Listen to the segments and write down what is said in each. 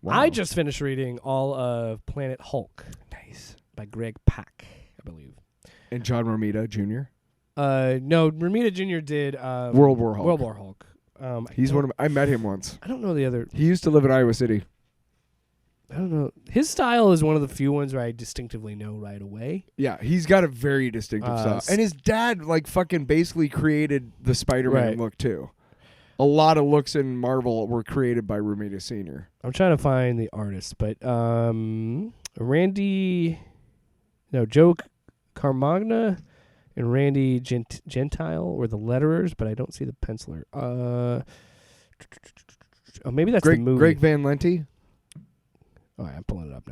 Wow. I just finished reading all of Planet Hulk. Nice. By Greg Pak, I believe. And John Romita Jr. No, Romita Jr. did World War Hulk. World War Hulk. He's one of I met him once. I don't know the other. He used to live in Iowa City. I don't know. His style is one of the few ones where I distinctively know right away. Yeah, he's got a very distinctive style. And his dad, like, fucking basically created the Spider-Man look, too. A lot of looks in Marvel were created by Romita Sr. I'm trying to find the artist, but Joe Carmagna and Randy Gentile were the letterers, but I don't see the penciler. Maybe that's the movie. Greg Van Lente? All right, I'm pulling it up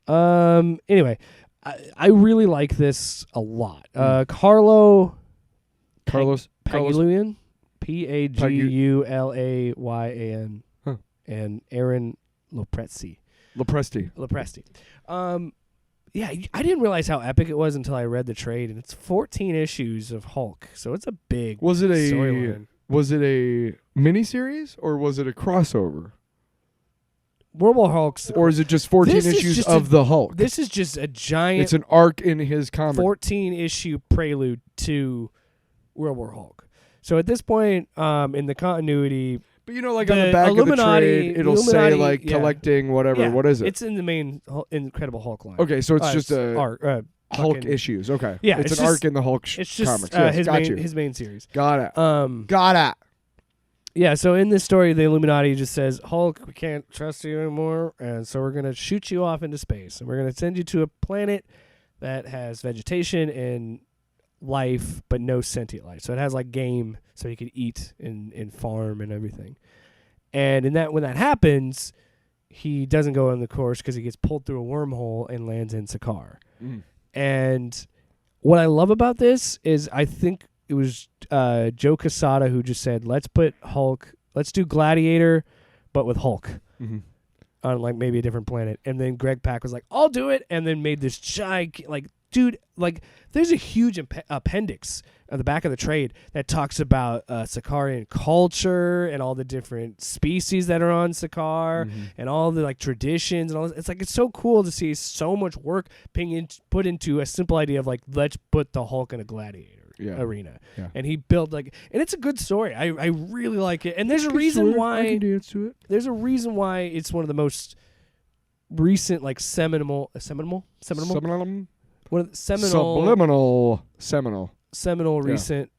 now. Anyway, I really like this a lot. Carlos Pagulian, Pagulian, and Aaron Lopresti. Yeah, I didn't realize how epic it was until I read the trade, and it's 14 issues of Hulk, so it's a big storyline. Was it a miniseries or was it a crossover? World War Hulk's, or is it just 14 issues of the Hulk? This is just a giant. It's an arc in his comic. 14-issue prelude to World War Hulk. So at this point, in the continuity, but like on the back of the trade, it'll say like collecting whatever. Yeah, what is it? It's in the main Incredible Hulk line. Okay, so it's just a arc, Hulk issues. Okay, yeah, it's an arc in the Hulk it's just, comics. Yes, his main series. Got it. Got it. Yeah, so in this story, the Illuminati just says, Hulk, we can't trust you anymore, and so we're going to shoot you off into space, and we're going to send you to a planet that has vegetation and life, but no sentient life. So it has like game, so you can eat and farm and everything. And when that happens, he doesn't go on the course because he gets pulled through a wormhole and lands in Sakaar. And what I love about this is I think it was Joe Quesada who just said, let's do Gladiator, but with Hulk on like maybe a different planet. And then Greg Pak was like, I'll do it. And then made this giant, like, dude, like there's a huge appendix at the back of the trade that talks about Sakarian culture and all the different species that are on Sakaar and all the like traditions and all this. It's so cool to see so much work put into a simple idea of like, let's put the Hulk in a gladiator arena. Yeah. And he built and it's a good story. I really like it. And there's a reason why I can dance to it. There's a reason why it's one of the most recent like seminal recent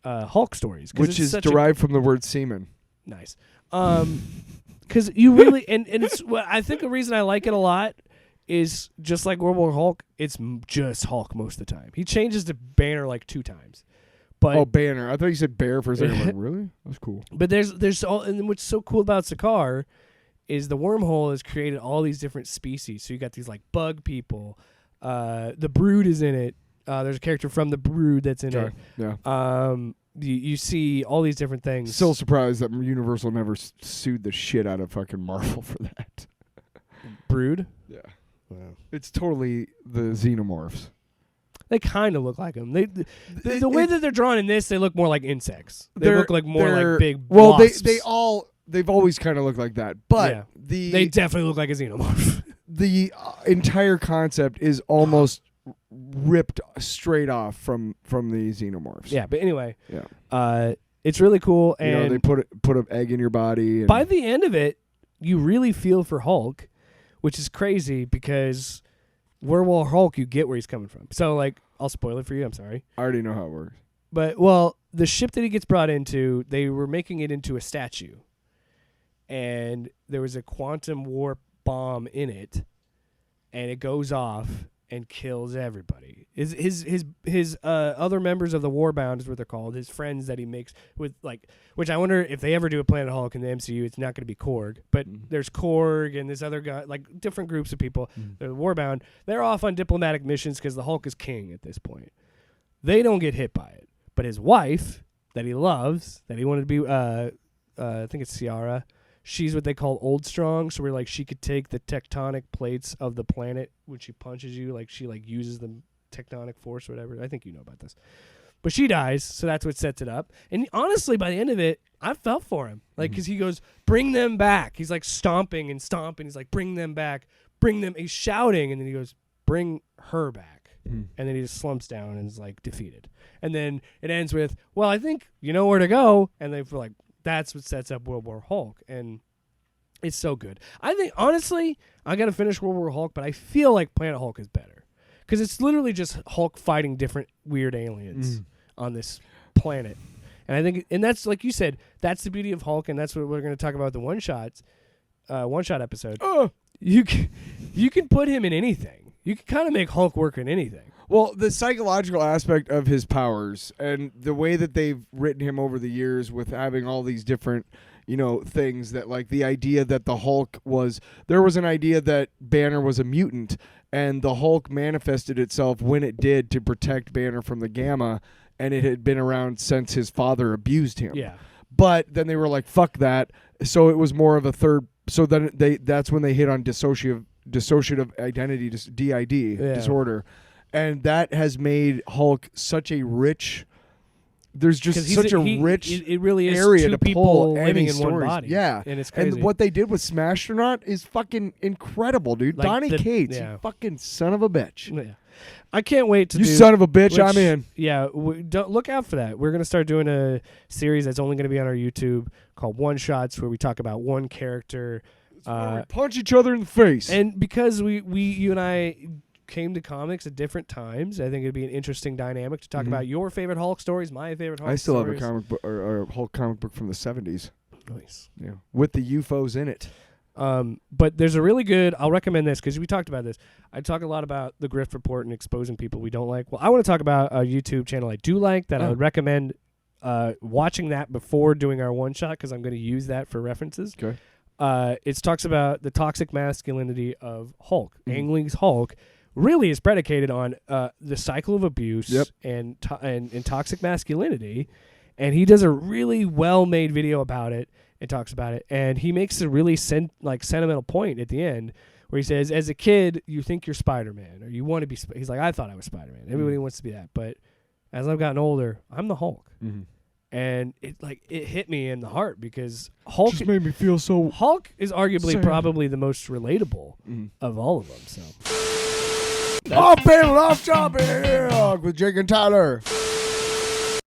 Hulk stories, which is derived from the word semen. Nice. Because you really and it's I think the reason I like it a lot is just like World War Hulk, it's just Hulk most of the time. He changes to Banner like 2 times. But Banner. I thought you said Bear for a second. I'm like, really? That's cool. But there's all, and what's so cool about Sakaar is the wormhole has created all these different species. So you got these like bug people. The Brood is in it. There's a character from the Brood that's in it. Yeah. You see all these different things. Still surprised that Universal never sued the shit out of fucking Marvel for that. Brood? Yeah. Wow. It's totally the xenomorphs. They kind of look like them. The way that they're drawn in this, they look more like insects. They look like more like big wasps. They've always kind of looked like that. But they definitely look like a xenomorph. The entire concept is almost ripped straight off from the xenomorphs. Yeah, but anyway, it's really cool. And they put an egg in your body. And by the end of it, you really feel for Hulk, which is crazy because World War Hulk, you get where he's coming from. So, like, I'll spoil it for you. I'm sorry. I already know how it works. But, the ship that he gets brought into, they were making it into a statue. And there was a quantum warp bomb in it. And it goes off and kills everybody. His other members of the Warbound is what they're called. His friends that he makes with which I wonder if they ever do a Planet Hulk in the MCU, it's not going to be Korg, but there's Korg and this other guy, like different groups of people. They're the Warbound. They're off on diplomatic missions because the Hulk is king at this point. They don't get hit by it, but his wife that he loves, that he wanted to be, I think it's Ciara. She's what they call old strong, so where she could take the tectonic plates of the planet when she punches you, she uses the tectonic force or whatever. I think you know about this. But she dies, so that's what sets it up. And honestly, by the end of it, I felt for him. Like, because he goes, bring them back. He's like stomping and stomping. He's like, bring them back. Bring them. He's shouting. And then he goes, bring her back. And then he just slumps down and is like defeated. And then it ends with, well, I think you know where to go. And they feel like that's what sets up World War Hulk. And it's so good. I think, honestly, I got to finish World War Hulk, but I feel like Planet Hulk is better. Because it's literally just Hulk fighting different weird aliens on this planet. And I think, and that's like you said, that's the beauty of Hulk, and that's what we're going to talk about the one-shot episode. You can put him in anything. You can kind of make Hulk work in anything. Well, the psychological aspect of his powers and the way that they've written him over the years with having all these different, things that, like, the idea that the Hulk there was an idea that Banner was a mutant, and the Hulk manifested itself when it did to protect Banner from the Gamma, and it had been around since his father abused him. Yeah. But then they were like, fuck that. So it was more of a third. So then that's when they hit on dissociative identity, DID, disorder. And that has made Hulk such a rich. There's just such a rich it really is area two to people pull living any in stories. one body. Yeah. And it's crazy. And what they did with Smastronaut is fucking incredible, dude. Like Donny Cates, you fucking son of a bitch. Yeah. I can't wait to You son of a bitch, I'm in. Yeah, don't look out for that. We're going to start doing a series that's only going to be on our YouTube called One Shots, where we talk about one character. We punch each other in the face. And because you and I came to comics at different times, I think it'd be an interesting dynamic to talk about your favorite Hulk stories, my favorite Hulk stories. I still have a comic book or a Hulk comic book from the 70s. Nice. Yeah, with the UFOs in it. But there's a really good, I'll recommend this because we talked about this. I talk a lot about the Grift Report and exposing people we don't like. Well, I want to talk about a YouTube channel I do like that I would recommend watching that before doing our one shot, because I'm going to use that for references. Okay. It talks about the toxic masculinity of Hulk. Ang Lee's Hulk really is predicated on the cycle of abuse and toxic masculinity. And he does a really well-made video about it and talks about it. And he makes a really sentimental point at the end where he says, as a kid, you think you're Spider-Man or you want to be he's like, I thought I was Spider-Man. Everybody wants to be that. But as I've gotten older, I'm the Hulk. And it hit me in the heart because Hulk just made me feel so. Hulk is arguably probably the most relatable of all of them. So. Oh, Battle Off Topic with Jake and Tyler.